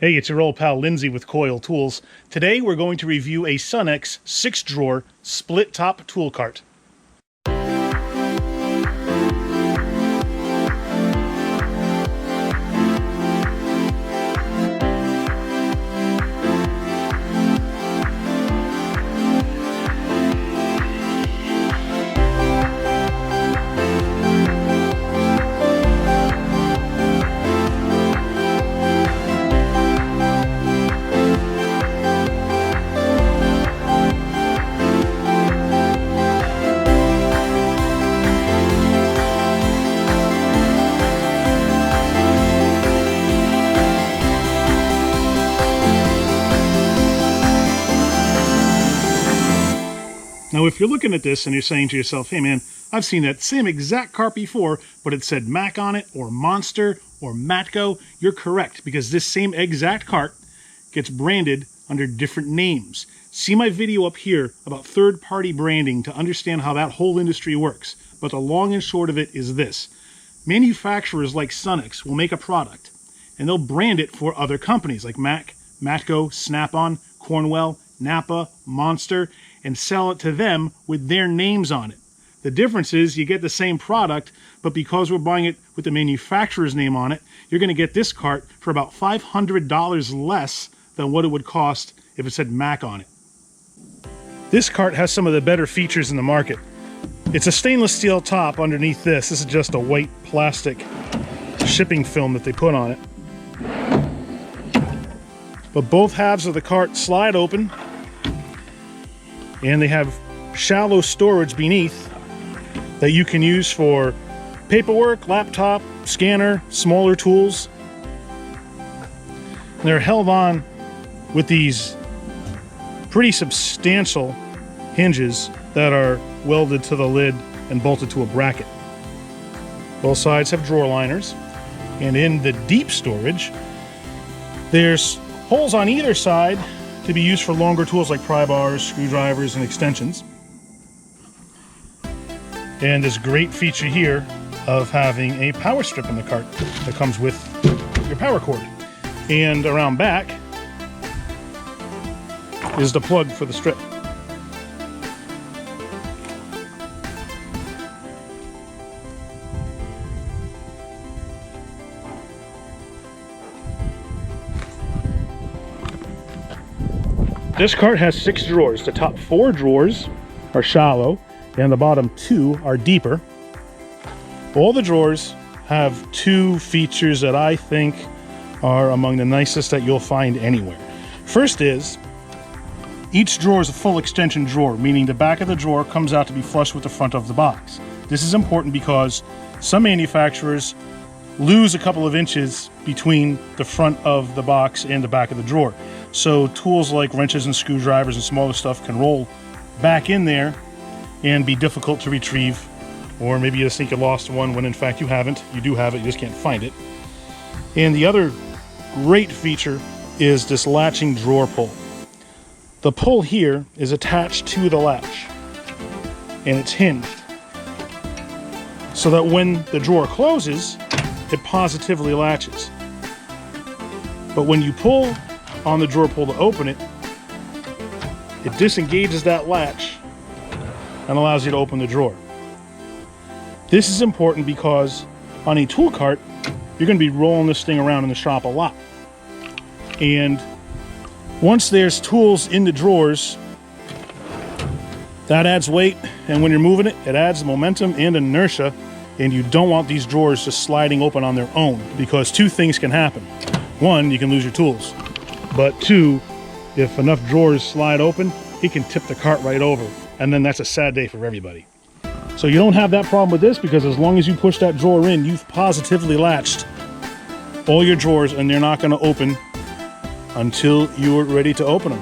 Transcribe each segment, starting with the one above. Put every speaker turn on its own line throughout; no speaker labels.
Hey, it's your old pal Lindsay with Coyle Tools. Today we're going to review a Sunex 6-drawer split top tool cart. Now, if you're looking at this and you're saying to yourself, hey man, I've seen that same exact cart before, but it said Mac on it, or Monster, or Matco, you're correct, because this same exact cart gets branded under different names. See my video up here about third-party branding to understand how that whole industry works. But the long and short of it is this. Manufacturers like Sunex will make a product, and they'll brand it for other companies like Mac, Matco, Snap-on, Cornwell, Napa, Monster, and sell it to them with their names on it. The difference is you get the same product, but because we're buying it with the manufacturer's name on it, you're going to get this cart for about $500 less than what it would cost if it said Mac on it. This cart has some of the better features in the market. It's a stainless steel top underneath this. This is just a white plastic shipping film that they put on it. But both halves of the cart slide open, and they have shallow storage beneath that you can use for paperwork, laptop, scanner, smaller tools. And they're held on with these pretty substantial hinges that are welded to the lid and bolted to a bracket. Both sides have drawer liners, and in the deep storage, there's holes on either side to be used for longer tools like pry bars, screwdrivers, and extensions. And this great feature here of having a power strip in the cart that comes with your power cord. And around back is the plug for the strip. This cart has 6 drawers. The top 4 drawers are shallow, and the bottom 2 are deeper. All the drawers have 2 features that I think are among the nicest that you'll find anywhere. First is, each drawer is a full extension drawer, meaning the back of the drawer comes out to be flush with the front of the box. This is important because some manufacturers lose a couple of inches between the front of the box and the back of the drawer. So tools like wrenches and screwdrivers and smaller stuff can roll back in there and be difficult to retrieve. Or maybe you just think you lost one when in fact you haven't. You do have it, you just can't find it. And the other great feature is this latching drawer pull. The pull here is attached to the latch, and it's hinged, so that when the drawer closes, it positively latches. But when you pull on the drawer pull to open it, it disengages that latch and allows you to open the drawer. This is important because on a tool cart, you're going to be rolling this thing around in the shop a lot. And once there's tools in the drawers, that adds weight, and when you're moving it, it adds momentum and inertia, and you don't want these drawers just sliding open on their own, because 2 things can happen. 1, you can lose your tools. But 2, if enough drawers slide open, it can tip the cart right over, and then that's a sad day for everybody. So you don't have that problem with this, because as long as you push that drawer in, you've positively latched all your drawers, and they're not going to open until you're ready to open them.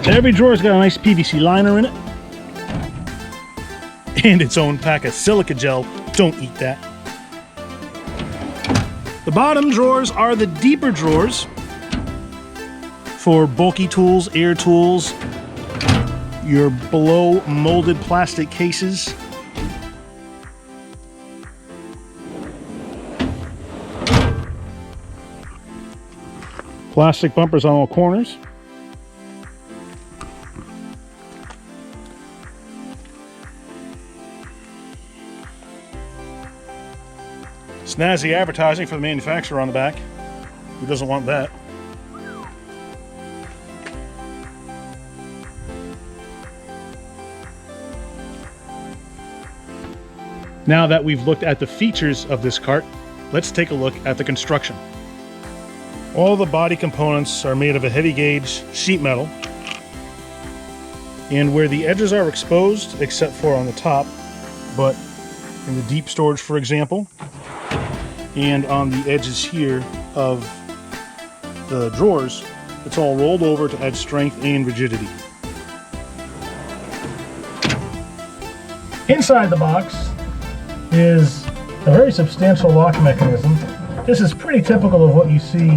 Every drawer's got a nice PVC liner in it, and its own pack of silica gel. Don't eat that. The bottom drawers are the deeper drawers for bulky tools, air tools, your below molded plastic cases. Plastic bumpers on all corners. Snazzy advertising for the manufacturer on the back. Who doesn't want that? Now that we've looked at the features of this cart, let's take a look at the construction. All the body components are made of a heavy gauge sheet metal, and where the edges are exposed, except for on the top, but in the deep storage, for example, and on the edges here of the drawers, it's all rolled over to add strength and rigidity. Inside the box is a very substantial lock mechanism. This is pretty typical of what you see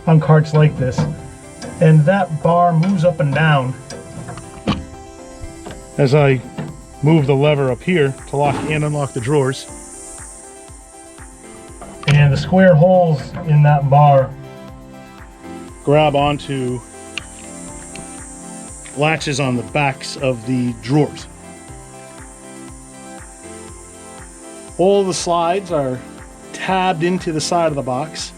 on carts like this, and that bar moves up and down as I move the lever up here to lock and unlock the drawers. And the square holes in that bar grab onto latches on the backs of the drawers. All the slides are tabbed into the side of the box,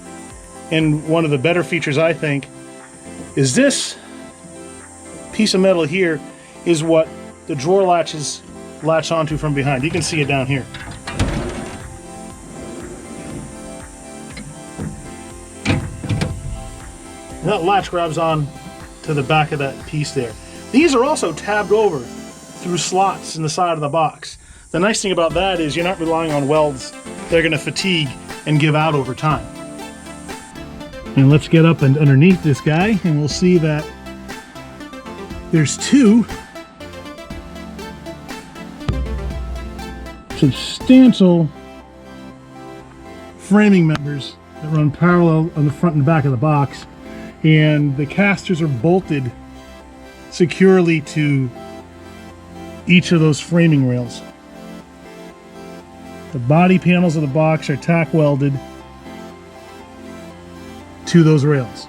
and one of the better features, I think, is this piece of metal here is what the drawer latches latch onto from behind. You can see it down here. And that latch grabs on to the back of that piece there. These are also tabbed over through slots in the side of the box. The nice thing about that is you're not relying on welds. They're going to fatigue and give out over time. And let's get up and underneath this guy, and we'll see that there's two substantial framing members that run parallel on the front and back of the box, and the casters are bolted securely to each of those framing rails. The body panels of the box are tack welded to those rails.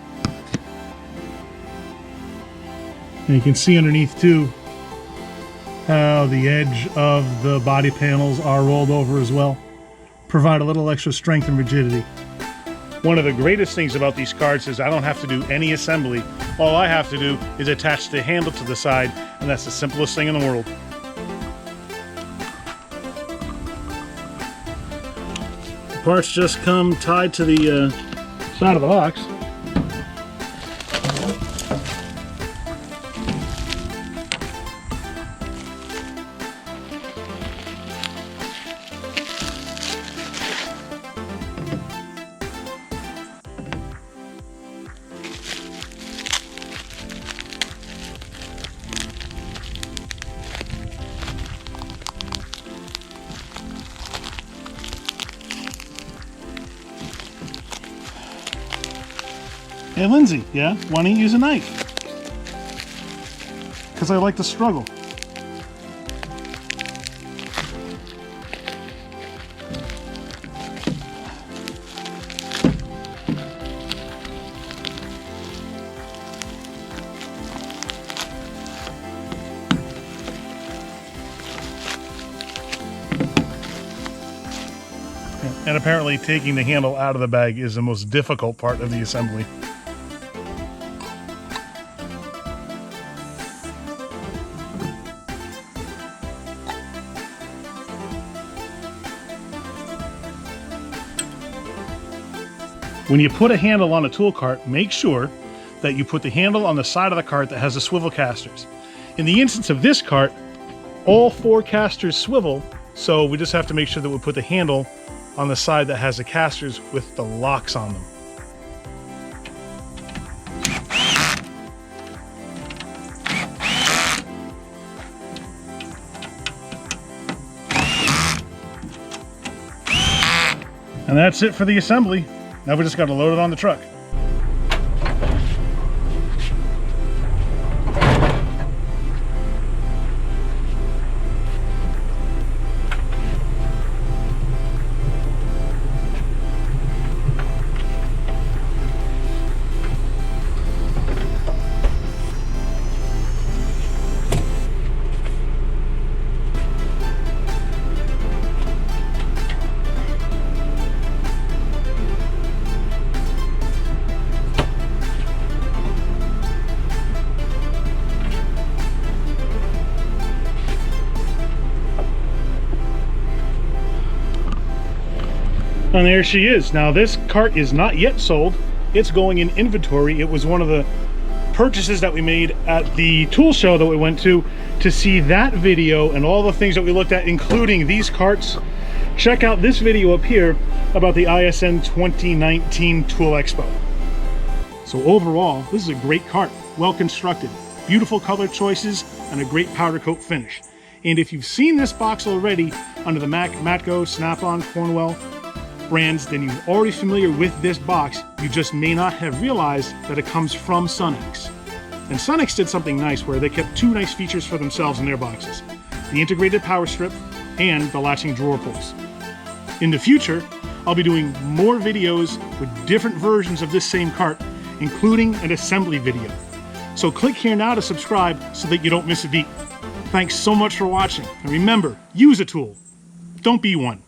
And you can see underneath too how the edge of the body panels are rolled over as well. Provide a little extra strength and rigidity. One of the greatest things about these carts is I don't have to do any assembly. All I have to do is attach the handle to the side, and that's the simplest thing in the world. Parts just come tied to the side of the box. Hey Lindsay, yeah? Why don't you use a knife? Because I like to struggle. And apparently taking the handle out of the bag is the most difficult part of the assembly. When you put a handle on a tool cart, make sure that you put the handle on the side of the cart that has the swivel casters. In the instance of this cart, all 4 casters swivel, so we just have to make sure that we put the handle on the side that has the casters with the locks on them. And that's it for the assembly. Now we just got to load it on the truck. And there she is. Now this cart is not yet sold. It's going in inventory. It was one of the purchases that we made at the tool show that we went to see that video and all the things that we looked at, including these carts. Check out this video up here about the ISN 2019 Tool Expo. So overall, this is a great cart, well constructed, beautiful color choices, and a great powder coat finish. And if you've seen this box already under the Matco, Snap-on, Cornwell brands, then you're already familiar with this box. You just may not have realized that it comes from Sunex. And Sunex did something nice where they kept two nice features for themselves in their boxes: the integrated power strip and the latching drawer pulls. In the future, I'll be doing more videos with different versions of this same cart, including an assembly video. So click here now to subscribe so that you don't miss a beat. Thanks so much for watching. And remember, use a tool. Don't be one.